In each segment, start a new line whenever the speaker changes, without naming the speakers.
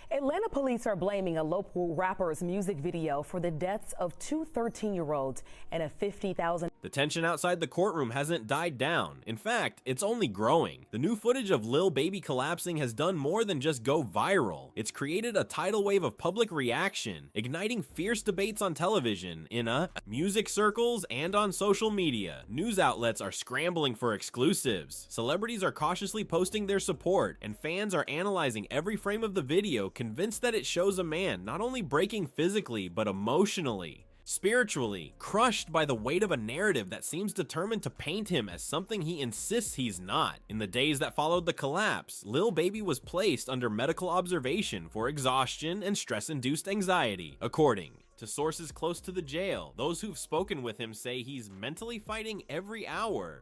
Atlanta police are blaming a local rapper's music video for the deaths of two 13-year-olds and a $50,000.
The tension outside the courtroom hasn't died down. In fact, it's only growing. The new footage of Lil Baby collapsing has done more than just go viral. It's created a tidal wave of public reaction, igniting fierce debates on television, in music circles, and on social media. News outlets are scrambling for exclusives. Celebrities are cautiously posting their support, and fans are analyzing every frame of the video, convinced that it shows a man not only breaking physically, but emotionally, spiritually, crushed by the weight of a narrative that seems determined to paint him as something he insists he's not. In the days that followed the collapse, Lil Baby was placed under medical observation for exhaustion and stress-induced anxiety. According to sources close to the jail, those who've spoken with him say he's mentally fighting every hour,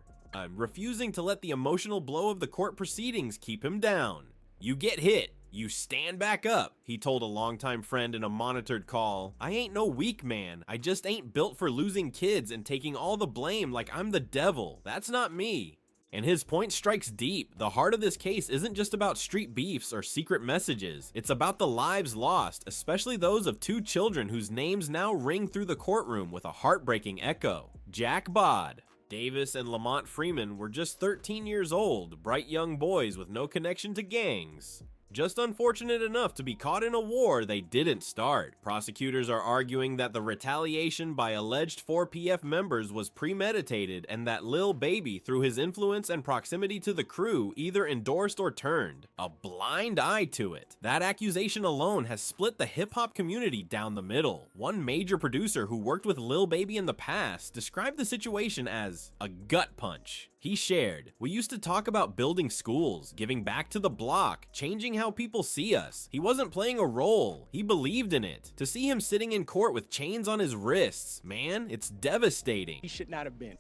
refusing to let the emotional blow of the court proceedings keep him down. "You get hit, you stand back up," he told a longtime friend in a monitored call. "I ain't no weak man. I just ain't built for losing kids and taking all the blame like I'm the devil. That's not me." And his point strikes deep. The heart of this case isn't just about street beefs or secret messages. It's about the lives lost, especially those of two children whose names now ring through the courtroom with a heartbreaking echo. Jack Bod, Davis, and Lamont Freeman were just 13 years old, bright young boys with no connection to gangs. Just unfortunate enough to be caught in a war they didn't start. Prosecutors are arguing that the retaliation by alleged 4PF members was premeditated and that Lil Baby, through his influence and proximity to the crew, either endorsed or turned a blind eye to it. That accusation alone has split the hip-hop community down the middle. One major producer who worked with Lil Baby in the past described the situation as a gut punch. He shared, "We used to talk about building schools, giving back to the block, changing how people see us. He wasn't playing a role. He believed in it. To see him sitting in court with chains on his wrists, man, it's devastating."
He should not have been.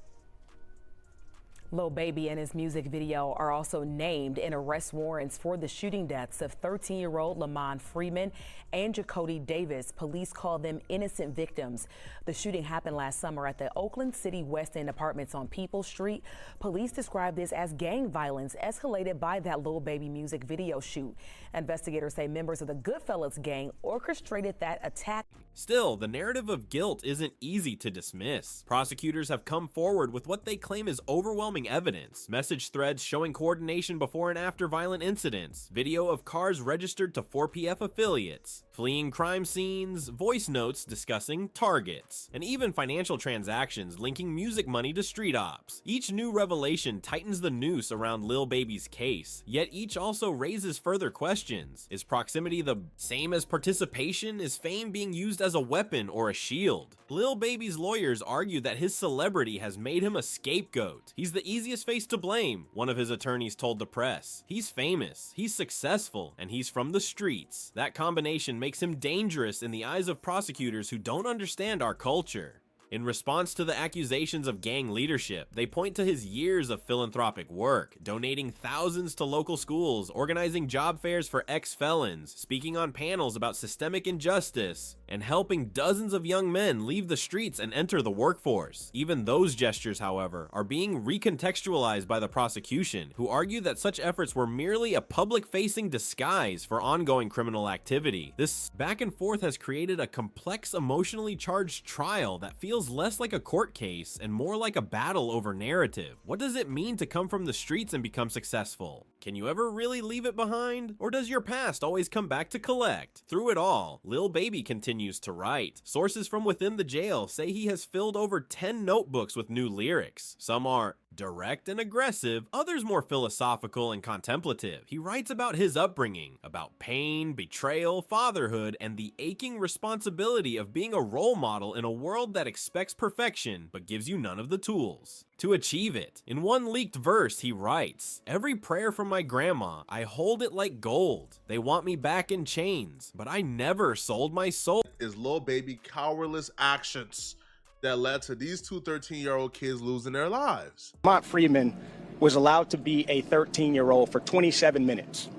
Lil Baby and his music video are also named in arrest warrants for the shooting deaths of 13-year-old Lamont Freeman and Jacody Davis. Police call them innocent victims. The shooting happened last summer at the Oakland City West End apartments on Peoples Street. Police describe this as gang violence escalated by that Lil Baby music video shoot. Investigators say members of the Goodfellas gang orchestrated that attack.
Still, the narrative of guilt isn't easy to dismiss. Prosecutors have come forward with what they claim is overwhelming evidence. Message threads showing coordination before and after violent incidents, video of cars registered to 4PF affiliates, fleeing crime scenes, voice notes discussing targets, and even financial transactions linking music money to street ops. Each new revelation tightens the noose around Lil Baby's case, yet each also raises further questions. Is proximity the same as participation? Is fame being used as a weapon or a shield? Lil Baby's lawyers argue that his celebrity has made him a scapegoat. He's the easiest face to blame, one of his attorneys told the press. He's famous, he's successful, and he's from the streets. That combination makes him dangerous in the eyes of prosecutors who don't understand our culture. In response to the accusations of gang leadership, they point to his years of philanthropic work, donating thousands to local schools, organizing job fairs for ex-felons, speaking on panels about systemic injustice, and helping dozens of young men leave the streets and enter the workforce. Even those gestures, however, are being recontextualized by the prosecution, who argue that such efforts were merely a public-facing disguise for ongoing criminal activity. This back and forth has created a complex, emotionally charged trial that feels less like a court case and more like a battle over narrative. What does it mean to come from the streets and become successful? Can you ever really leave it behind? Or does your past always come back to collect? Through it all, Lil Baby continues to write. Sources from within the jail say he has filled over 10 notebooks with new lyrics. Some are direct and aggressive, others more philosophical and contemplative. He writes about his upbringing, about pain, betrayal, fatherhood, and the aching responsibility of being a role model in a world that expects perfection but gives you none of the tools to achieve it. In one leaked verse, he writes, "Every prayer from my grandma, I hold it like gold. They want me back in chains, but I never sold my soul."
Is Lil Baby cowardless actions that led to these two 13-year-old kids losing their lives.
Lamont Freeman was allowed to be a 13-year-old for 27 minutes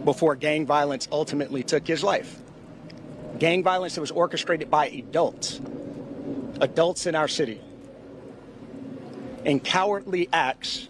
before gang violence ultimately took his life. Gang violence that was orchestrated by adults in our city. And cowardly acts.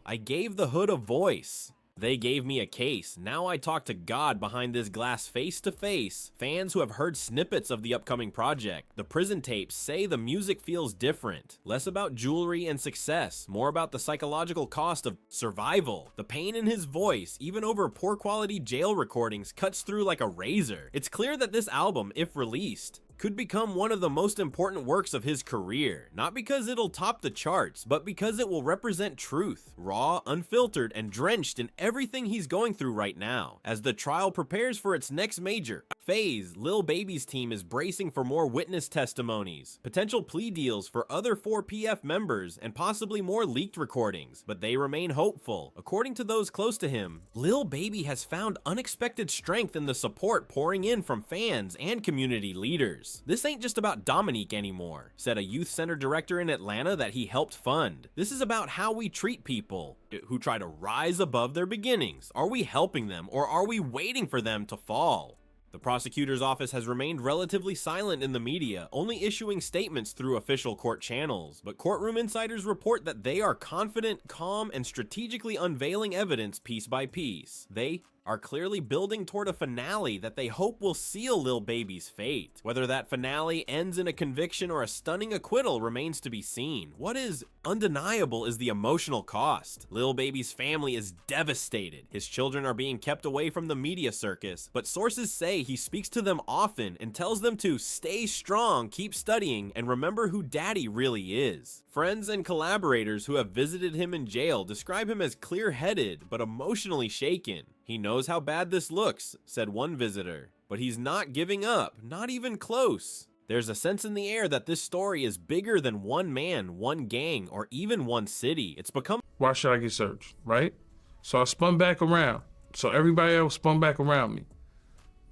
I gave the hood a voice. They gave me a case. Now I talk to God behind this glass face to face. Fans who have heard snippets of the upcoming project. The prison tapes say the music feels different. Less about jewelry and success, more about the psychological cost of survival. The pain in his voice, even over poor quality jail recordings, cuts through like a razor. It's clear that this album, if released, could become one of the most important works of his career. Not because it'll top the charts, but because it will represent truth, raw, unfiltered, and drenched in everything he's going through right now. As the trial prepares for its next major phase, Lil Baby's team is bracing for more witness testimonies, potential plea deals for other 4PF members, and possibly more leaked recordings, but they remain hopeful. According to those close to him, Lil Baby has found unexpected strength in the support pouring in from fans and community leaders. This ain't just about Dominique anymore, said a youth center director in Atlanta that he helped fund. This is about how we treat people who try to rise above their beginnings. Are we helping them, or are we waiting for them to fall? The prosecutor's office has remained relatively silent in the media, only issuing statements through official court channels, but courtroom insiders report that they are confident, calm, and strategically unveiling evidence piece by piece. They are clearly building toward a finale that they hope will seal Lil Baby's fate. Whether that finale ends in a conviction or a stunning acquittal remains to be seen. What is undeniable is the emotional cost. Lil Baby's family is devastated. His children are being kept away from the media circus, but sources say he speaks to them often and tells them to stay strong, keep studying, and remember who daddy really is. Friends and collaborators who have visited him in jail describe him as clear-headed but emotionally shaken. He knows how bad this looks, said one visitor, but he's not giving up, not even close. There's a sense in the air that this story is bigger than one man, one gang, or even one city. It's become—
Why should I get searched, right? So I spun back around. So everybody else spun back around me.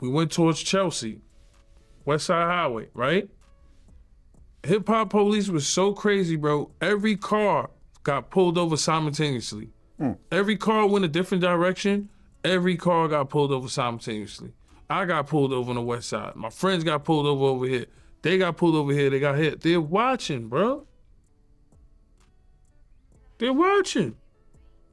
We went towards Chelsea, West Side Highway, right? Hip hop police was so crazy, bro. Every car got pulled over simultaneously. Every car went a different direction. Every car got pulled over simultaneously. I got pulled over on the west side. My friends got pulled over here. They got pulled over here. They got hit. They're watching, bro. They're watching.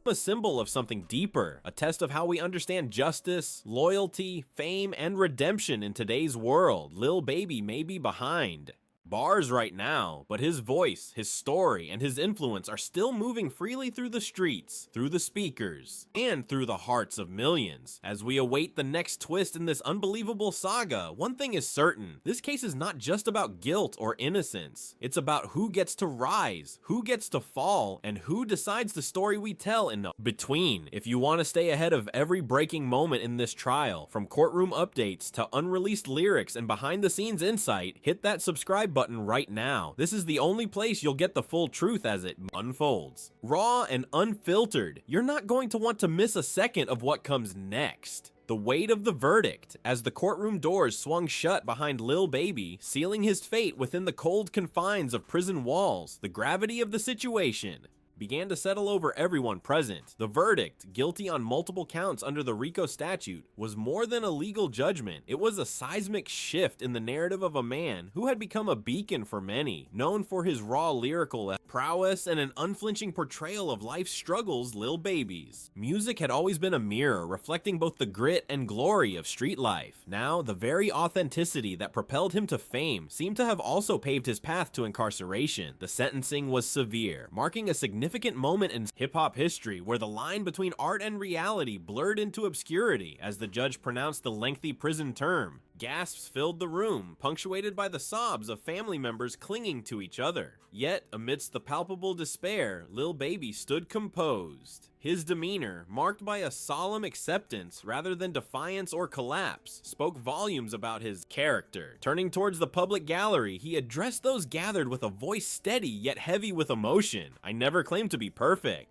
A symbol of something deeper, a test of how we understand justice, loyalty, fame, and redemption in today's world. Lil Baby may be behind bars right now, but his voice, his story, and his influence are still moving freely through the streets, through the speakers, and through the hearts of millions. As we await the next twist in this unbelievable saga, one thing is certain: this case is not just about guilt or innocence. It's about who gets to rise, who gets to fall, and who decides the story we tell in the between. If you want to stay ahead of every breaking moment in this trial, from courtroom updates to unreleased lyrics and behind-the-scenes insight, hit that subscribe button right now. This is the only place you'll get the full truth as it unfolds. Raw and unfiltered, you're not going to want to miss a second of what comes next. The weight of the verdict, as the courtroom doors swung shut behind Lil Baby, sealing his fate within the cold confines of prison walls, the gravity of the situation began to settle over everyone present. The verdict, guilty on multiple counts under the Rico statute, was more than a legal judgment. It was a seismic shift in the narrative of a man who had become a beacon for many, known for his raw lyrical prowess and an unflinching portrayal of life's struggles. Lil Baby's music had always been a mirror, reflecting both the grit and glory of street life. Now, the very authenticity that propelled him to fame seemed to have also paved his path to incarceration. The sentencing was severe, marking a significant moment in hip-hop history where the line between art and reality blurred into obscurity as the judge pronounced the lengthy prison term. Gasps filled the room, punctuated by the sobs of family members clinging to each other. Yet, amidst the palpable despair, Lil Baby stood composed. His demeanor, marked by a solemn acceptance rather than defiance or collapse, spoke volumes about his character. Turning towards the public gallery, he addressed those gathered with a voice steady yet heavy with emotion. "I never claimed to be perfect.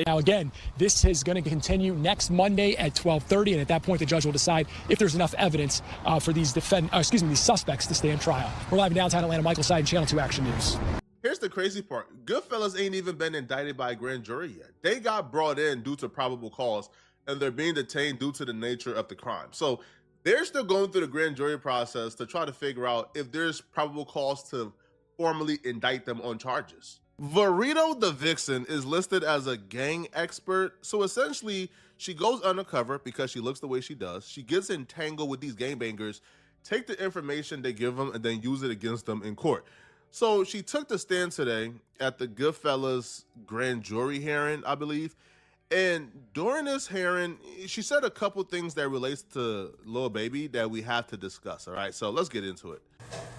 Now
again, this is going to continue next Monday at 12:30, and at that point, the judge will decide if there's enough evidence for these suspects to stand trial. We're live in downtown Atlanta. Michael Seiden, Channel 2 Action News.
Here's the crazy part. Goodfellas ain't even been indicted by a grand jury yet. They got brought in due to probable cause, and they're being detained due to the nature of the crime. So they're still going through the grand jury process to try to figure out if there's probable cause to formally indict them on charges. Verito the Vixen is listed as a gang expert, so essentially She goes undercover because she looks the way she does. She gets entangled with these gangbangers, take the information they give them, and then use it against them in court. So she took the stand today at the Goodfellas grand jury hearing, I believe. And during this hearing, she said a couple things that relates to Lil Baby that we have to discuss, all right? So let's get into it.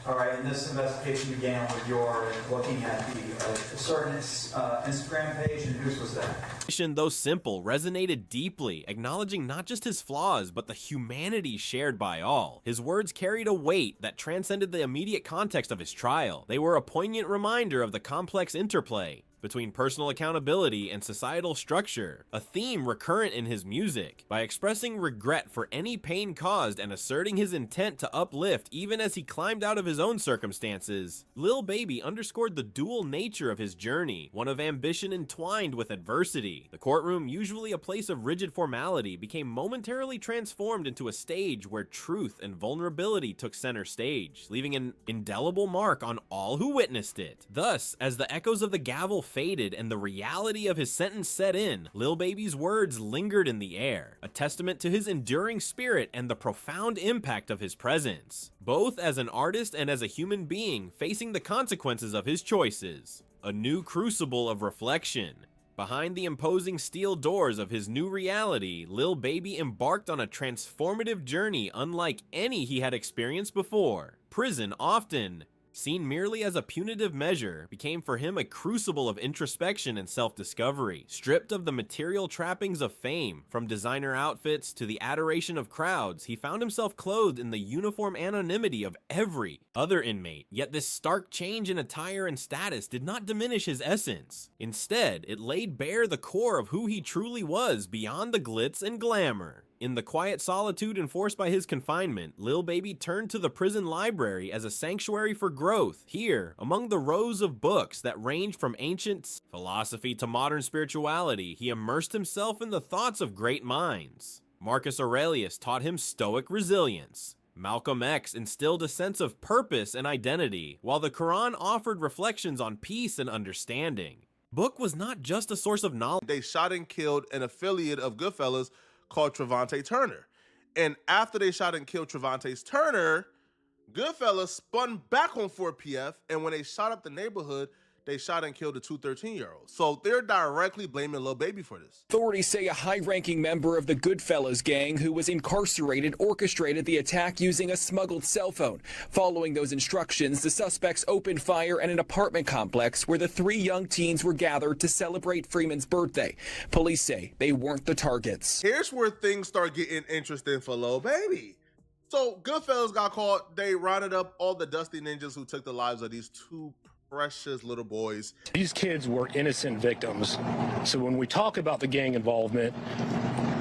All right, and this investigation began with your looking at the certain Instagram page, and whose was that?
Though simple, resonated deeply, acknowledging not just his flaws, but the humanity shared by all. His words carried a weight that transcended the immediate context of his trial. They were a poignant reminder of the complex interplay between personal accountability and societal structure, a theme recurrent in his music. By expressing regret for any pain caused and asserting his intent to uplift even as he climbed out of his own circumstances, Lil Baby underscored the dual nature of his journey, one of ambition entwined with adversity. The courtroom, usually a place of rigid formality, became momentarily transformed into a stage where truth and vulnerability took center stage, leaving an indelible mark on all who witnessed it. Thus, as the echoes of the gavel faded and the reality of his sentence set in, Lil Baby's words lingered in the air, a testament to his enduring spirit and the profound impact of his presence, both as an artist and as a human being facing the consequences of his choices. A new crucible of reflection. Behind the imposing steel doors of his new reality, Lil Baby embarked on a transformative journey unlike any he had experienced before. Prison, often seen merely as a punitive measure, became for him a crucible of introspection and self-discovery. Stripped of the material trappings of fame, from designer outfits to the adoration of crowds, he found himself clothed in the uniform anonymity of every other inmate. Yet this stark change in attire and status did not diminish his essence. Instead, it laid bare the core of who he truly was beyond the glitz and glamour. In the quiet solitude enforced by his confinement, Lil Baby turned to the prison library as a sanctuary for growth. Here, among the rows of books that ranged from ancient philosophy to modern spirituality, he immersed himself in the thoughts of great minds. Marcus Aurelius taught him stoic resilience. Malcolm X instilled a sense of purpose and identity, while the Quran offered reflections on peace and understanding. Book was not just a source of knowledge.
They shot and killed an affiliate of Goodfellas called Trevante Turner. And after they shot and killed Trevante Turner, Goodfellas spun back on 4PF, and when they shot up the neighborhood, they shot and killed the two 13-year-olds. So they're directly blaming Lil Baby for this.
Authorities say a high-ranking member of the Goodfellas gang who was incarcerated orchestrated the attack using a smuggled cell phone. Following those instructions, the suspects opened fire at an apartment complex where the three young teens were gathered to celebrate Freeman's birthday. Police say they weren't the targets.
Here's where things start getting interesting for Lil Baby. So Goodfellas got caught. They rounded up all the dusty ninjas who took the lives of these two precious little boys.
These kids were innocent victims. So when we talk about the gang involvement,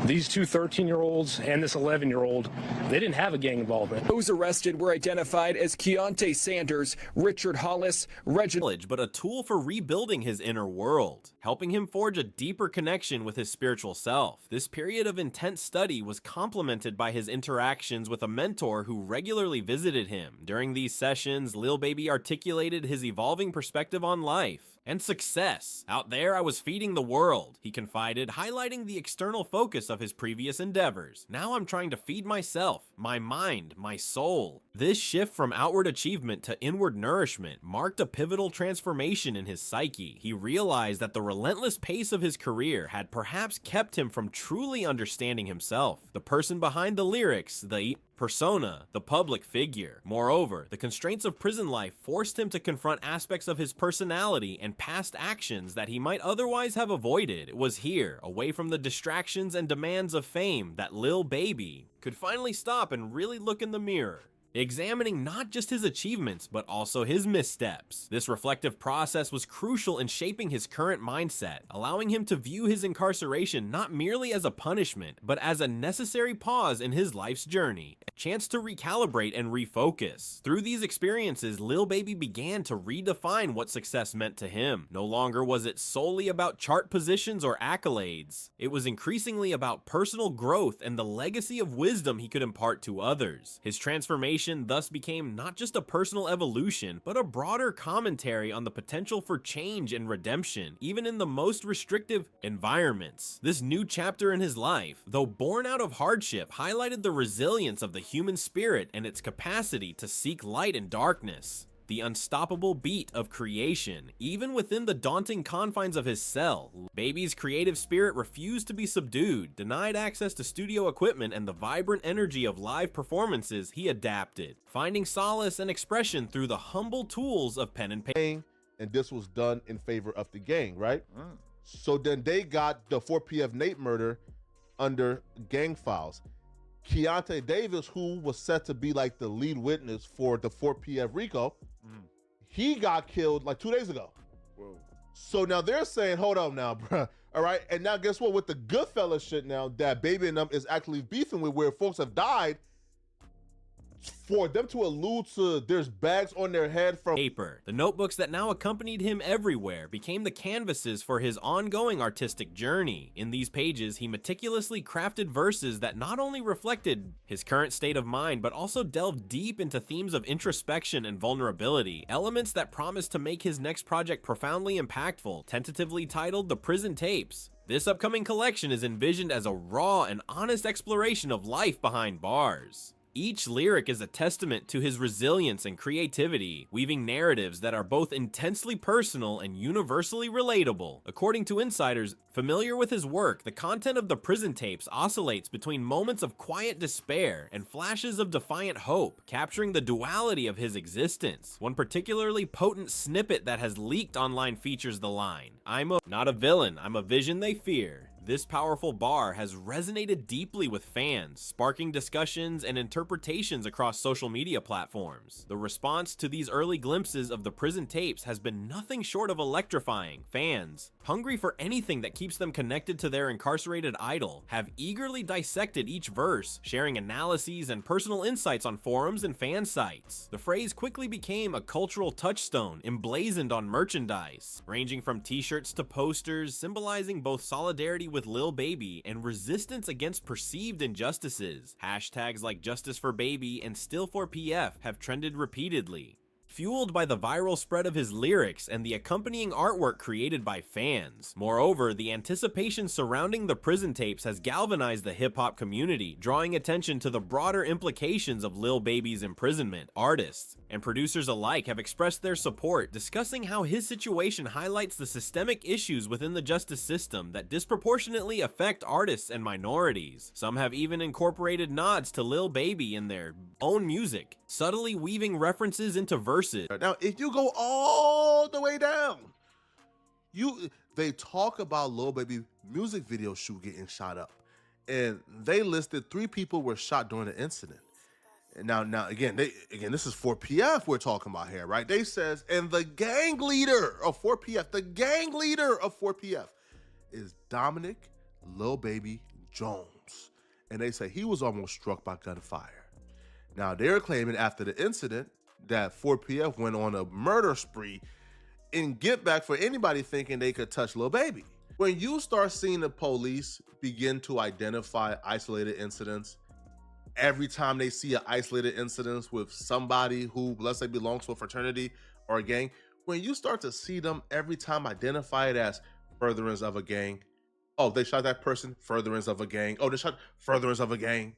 these two 13-year-olds and this 11-year-old, they didn't have a gang involvement.
Those arrested were identified as Keontae Sanders, Richard Hollis, Reginald,
but a tool for rebuilding his inner world, helping him forge a deeper connection with his spiritual self. This period of intense study was complemented by his interactions with a mentor who regularly visited him. During these sessions, Lil Baby articulated his evolving perspective on life and success. Out there, I was feeding the world, he confided, highlighting the external focus of his previous endeavors. Now I'm trying to feed myself, my mind, my soul. This shift from outward achievement to inward nourishment marked a pivotal transformation in his psyche. He realized that the relentless pace of his career had perhaps kept him from truly understanding himself, the person behind the lyrics, the persona, the public figure. Moreover, the constraints of prison life forced him to confront aspects of his personality and past actions that he might otherwise have avoided. It was here, away from the distractions and demands of fame, that Lil Baby could finally stop and really look in the mirror, examining not just his achievements, but also his missteps. This reflective process was crucial in shaping his current mindset, allowing him to view his incarceration not merely as a punishment, but as a necessary pause in his life's journey, a chance to recalibrate and refocus. Through these experiences, Lil Baby began to redefine what success meant to him. No longer was it solely about chart positions or accolades. It was increasingly about personal growth and the legacy of wisdom he could impart to others. His transformation Retaliation thus became not just a personal evolution, but a broader commentary on the potential for change and redemption, even in the most restrictive environments. This new chapter in his life, though born out of hardship, highlighted the resilience of the human spirit and its capacity to seek light in darkness. The unstoppable beat of creation, even within the daunting confines of his cell. Baby's creative spirit refused to be subdued, denied access to studio equipment and the vibrant energy of live performances. He adapted, finding solace and expression through the humble tools of pen and paper.
And this was done in favor of the gang, right? So then they got the 4PF Nate murder under gang files. Keontae Davis, who was set to be like the lead witness for the 4PF Rico, he got killed like 2 days ago.
Whoa.
So now they're saying, hold up now, bruh. All right. And now guess what? With the Goodfellas shit now that Baby and them is actually beefing with, where folks have died, for them to allude to there's bags on their head from
paper. The notebooks that now accompanied him everywhere became the canvases for his ongoing artistic journey. In these pages, he meticulously crafted verses that not only reflected his current state of mind, but also delved deep into themes of introspection and vulnerability, elements that promised to make his next project profoundly impactful, tentatively titled The Prison Tapes. This upcoming collection is envisioned as a raw and honest exploration of life behind bars. Each lyric is a testament to his resilience and creativity, weaving narratives that are both intensely personal and universally relatable. According to insiders familiar with his work, the content of the Prison Tapes oscillates between moments of quiet despair and flashes of defiant hope, capturing the duality of his existence. One particularly potent snippet that has leaked online features the line, "I'm not a villain, I'm a vision they fear." This powerful bar has resonated deeply with fans, sparking discussions and interpretations across social media platforms. The response to these early glimpses of the Prison Tapes has been nothing short of electrifying. Fans, hungry for anything that keeps them connected to their incarcerated idol, have eagerly dissected each verse, sharing analyses and personal insights on forums and fan sites. The phrase quickly became a cultural touchstone emblazoned on merchandise, ranging from t-shirts to posters, symbolizing both solidarity with Lil Baby and resistance against perceived injustices. Hashtags like Justice for Baby and Still for PF have trended repeatedly, fueled by the viral spread of his lyrics and the accompanying artwork created by fans. Moreover, the anticipation surrounding the Prison Tapes has galvanized the hip-hop community, drawing attention to the broader implications of Lil Baby's imprisonment. Artists and producers alike have expressed their support, discussing how his situation highlights the systemic issues within the justice system that disproportionately affect artists and minorities. Some have even incorporated nods to Lil Baby in their own music, subtly weaving references into verses.
Now, if you go all the way down, they talk about Lil Baby music video shoot getting shot up, and they listed 3 people were shot during the incident. And now again, this is 4PF we're talking about here, right? They says, and the gang leader of 4PF, is Dominic Lil Baby Jones, and they say he was almost struck by gunfire. Now they're claiming after the incident that 4PF went on a murder spree and get back for anybody thinking they could touch Lil Baby. When you start seeing the police begin to identify isolated incidents, every time they see an isolated incident with somebody who, let's say, belongs to a fraternity or a gang, when you start to see them every time identify it as furtherance of a gang, oh, they shot that person, furtherance of a gang, oh, they shot furtherance of a gang.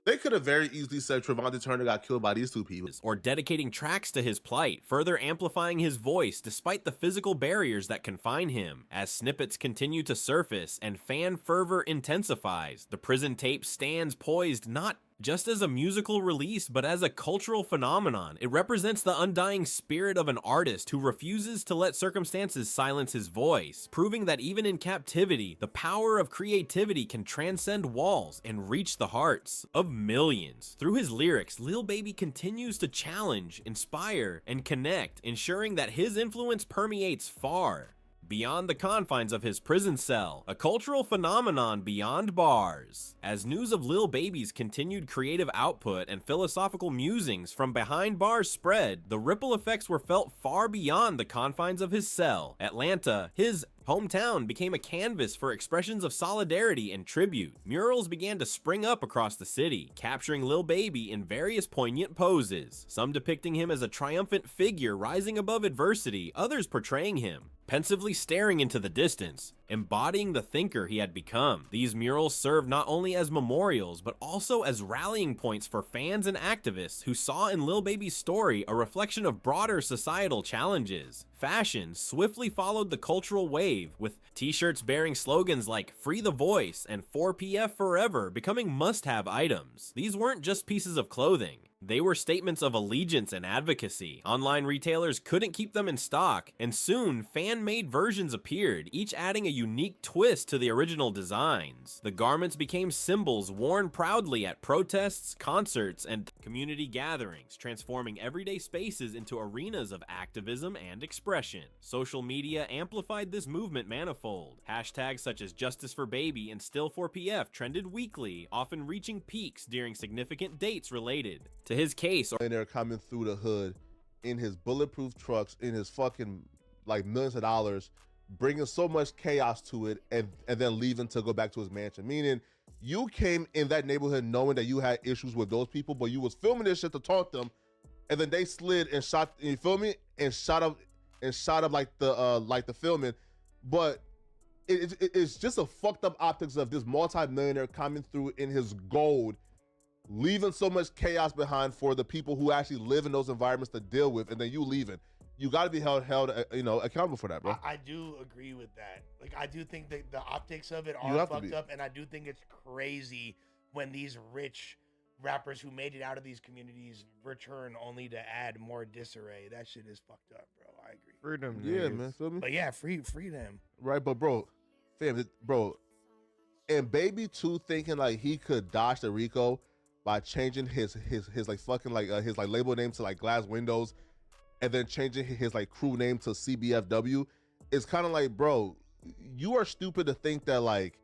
They could have very easily said Trevante Turner got killed by these 2 people.
Or dedicating tracks to his plight, further amplifying his voice despite the physical barriers that confine him. As snippets continue to surface and fan fervor intensifies, the Prison Tape stands poised not just as a musical release, but as a cultural phenomenon. It represents the undying spirit of an artist who refuses to let circumstances silence his voice, proving that even in captivity, the power of creativity can transcend walls and reach the hearts of millions. Through his lyrics, Lil Baby continues to challenge, inspire, and connect, ensuring that his influence permeates far beyond the confines of his prison cell, a cultural phenomenon beyond bars. As news of Lil Baby's continued creative output and philosophical musings from behind bars spread, the ripple effects were felt far beyond the confines of his cell. Atlanta, his Hometown became a canvas for expressions of solidarity and tribute. Murals began to spring up across the city, capturing Lil Baby in various poignant poses, some depicting him as a triumphant figure rising above adversity, others portraying him pensively staring into the distance, embodying the thinker he had become. These murals serve not only as memorials, but also as rallying points for fans and activists who saw in Lil Baby's story a reflection of broader societal challenges. Fashion swiftly followed the cultural wave, with t-shirts bearing slogans like "Free the Voice" and "4PF Forever" becoming must-have items. These weren't just pieces of clothing. They were statements of allegiance and advocacy. Online retailers couldn't keep them in stock, and soon fan-made versions appeared, each adding a unique twist to the original designs. The garments became symbols worn proudly at protests, concerts, and community gatherings, transforming everyday spaces into arenas of activism and expression. Social media amplified this movement manifold. Hashtags such as Justice for Baby and Still 4PF trended weekly, often reaching peaks during significant dates related to his case.
And they're coming through the hood in his bulletproof trucks, in his fucking like millions of dollars, bringing so much chaos to it, and then leaving to go back to his mansion. Meaning, you came in that neighborhood knowing that you had issues with those people, but you was filming this shit to taunt them, and then they slid and shot. You feel me? And shot up like the filming, but it's just a fucked up optics of this multi-millionaire coming through in his gold, leaving so much chaos behind for the people who actually live in those environments to deal with, and then you leaving. You got to be held accountable for that, bro.
I do agree with that. Like, I do think that the optics of it are fucked up, and I do think it's crazy when these rich rappers who made it out of these communities return only to add more disarray. That shit is fucked up, bro. I agree.
Freedom, yeah, man. Feel me?
But yeah, free them.
Right, but bro, and Baby too, thinking like he could dodge the Rico by changing his like fucking like his like label name to like Glass Windows, and then changing his like crew name to CBFW. It's kind of like, bro, you are stupid to think that like,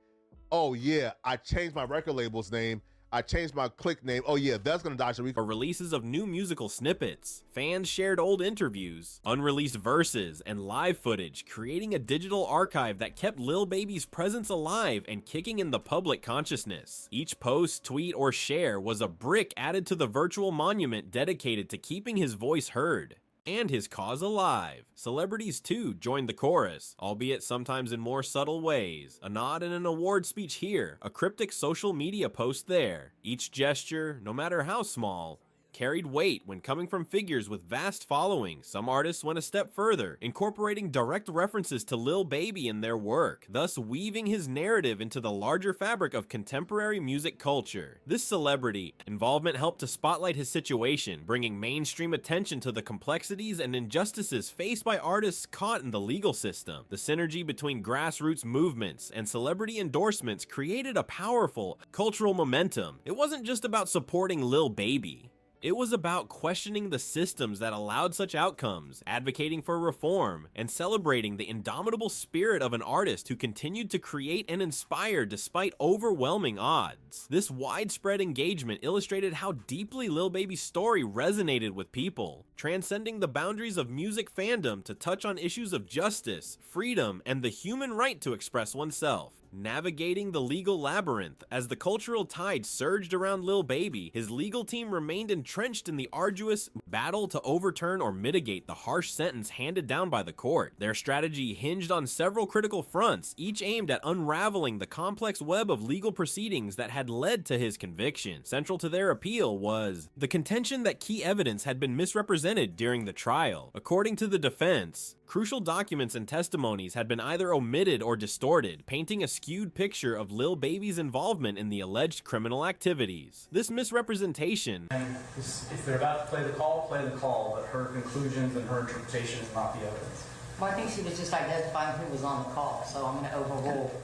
oh yeah, I changed my record label's name, I changed my click name, oh yeah, that's gonna dodge the Rico.
Releases of new musical snippets, fans shared old interviews, unreleased verses, and live footage, creating a digital archive that kept Lil Baby's presence alive and kicking in the public consciousness. Each post, tweet, or share was a brick added to the virtual monument dedicated to keeping his voice heard and his cause alive. Celebrities too joined the chorus, albeit sometimes in more subtle ways. A nod and an award speech here, a cryptic social media post there. Each gesture, no matter how small, carried weight when coming from figures with vast followings. Some artists went a step further, incorporating direct references to Lil Baby in their work, thus weaving his narrative into the larger fabric of contemporary music culture. This celebrity involvement helped to spotlight his situation, bringing mainstream attention to the complexities and injustices faced by artists caught in the legal system. The synergy between grassroots movements and celebrity endorsements created a powerful cultural momentum. It wasn't just about supporting Lil Baby. It was about questioning the systems that allowed such outcomes, advocating for reform, and celebrating the indomitable spirit of an artist who continued to create and inspire despite overwhelming odds. This widespread engagement illustrated how deeply Lil Baby's story resonated with people, transcending the boundaries of music fandom to touch on issues of justice, freedom, and the human right to express oneself. Navigating the legal labyrinth, as the cultural tide surged around Lil Baby, his legal team remained entrenched in the arduous battle to overturn or mitigate the harsh sentence handed down by the court. Their strategy hinged on several critical fronts, each aimed at unraveling the complex web of legal proceedings that had led to his conviction. Central to their appeal was the contention that key evidence had been misrepresented during the trial. According to the defense, crucial documents and testimonies had been either omitted or distorted, painting a skewed picture of Lil Baby's involvement in the alleged criminal activities. This misrepresentation,
if they're about to play the call, but her conclusions and her interpretation is not the evidence.
Well, I think she was just identifying who was on the call, so I'm going to overrule.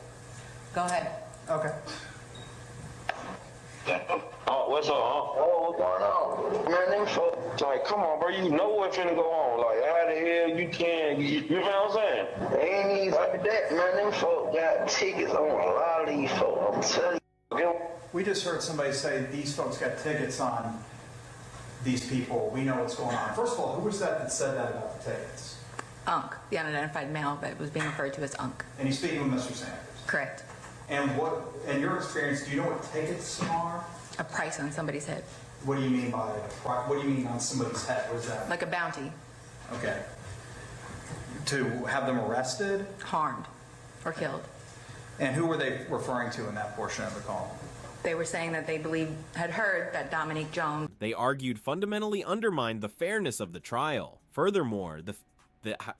Go ahead.
Okay.
Oh, what's up, huh? Oh, what's going on? Man, them folks, like, come on, bro, you know what's finna go on. Like, how the hell you can, you know what I'm saying? They ain't even like that, man. Them folks got tickets on a lot of these folks, I'm telling you.
We just heard somebody say these folks got tickets on these people. We know what's going on. First of all, who was that said that about the tickets?
Unc, the unidentified male that was being referred to as Unc.
And he's speaking with Mr. Sanders.
Correct.
And what, in your experience, do you know what tickets are?
A price on somebody's head.
What do you mean by what do you mean on somebody's head? What is that?
Like a bounty.
Okay. To have them arrested?
Harmed or killed.
And who were they referring to in that portion of the call?
They were saying that they had heard that Dominique Jones.
They argued fundamentally undermined the fairness of the trial. Furthermore, the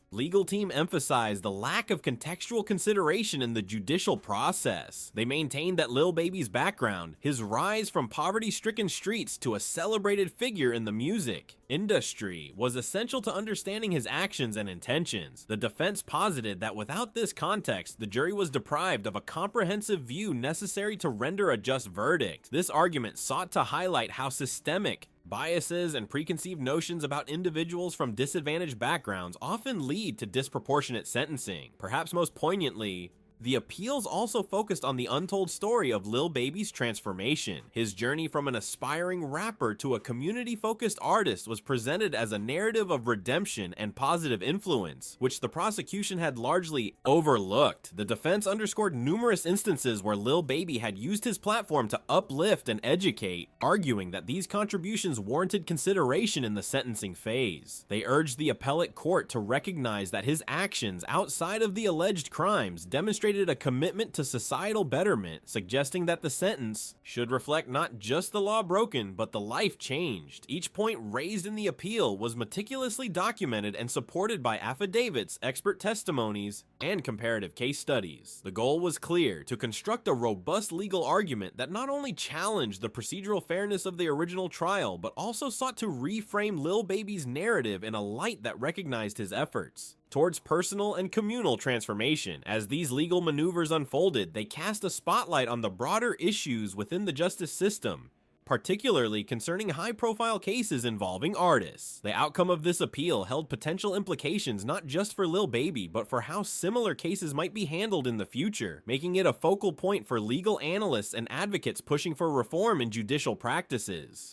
legal team emphasized the lack of contextual consideration in the judicial process. They maintained that Lil Baby's background, his rise from poverty-stricken streets to a celebrated figure in the music industry, was essential to understanding his actions and intentions. The defense posited that without this context, the jury was deprived of a comprehensive view necessary to render a just verdict. This argument sought to highlight how systemic biases and preconceived notions about individuals from disadvantaged backgrounds often lead to disproportionate sentencing. Perhaps most poignantly, the appeals also focused on the untold story of Lil Baby's transformation. His journey from an aspiring rapper to a community-focused artist was presented as a narrative of redemption and positive influence, which the prosecution had largely overlooked. The defense underscored numerous instances where Lil Baby had used his platform to uplift and educate, arguing that these contributions warranted consideration in the sentencing phase. They urged the appellate court to recognize that his actions outside of the alleged crimes demonstrated a commitment to societal betterment, suggesting that the sentence should reflect not just the law broken, but the life changed. Each point raised in the appeal was meticulously documented and supported by affidavits, expert testimonies, and comparative case studies. The goal was clear: to construct a robust legal argument that not only challenged the procedural fairness of the original trial, but also sought to reframe Lil Baby's narrative in a light that recognized his efforts towards personal and communal transformation. As these legal maneuvers unfolded, they cast a spotlight on the broader issues within the justice system, particularly concerning high-profile cases involving artists. The outcome of this appeal held potential implications not just for Lil Baby, but for how similar cases might be handled in the future, making it a focal point for legal analysts and advocates pushing for reform in judicial practices.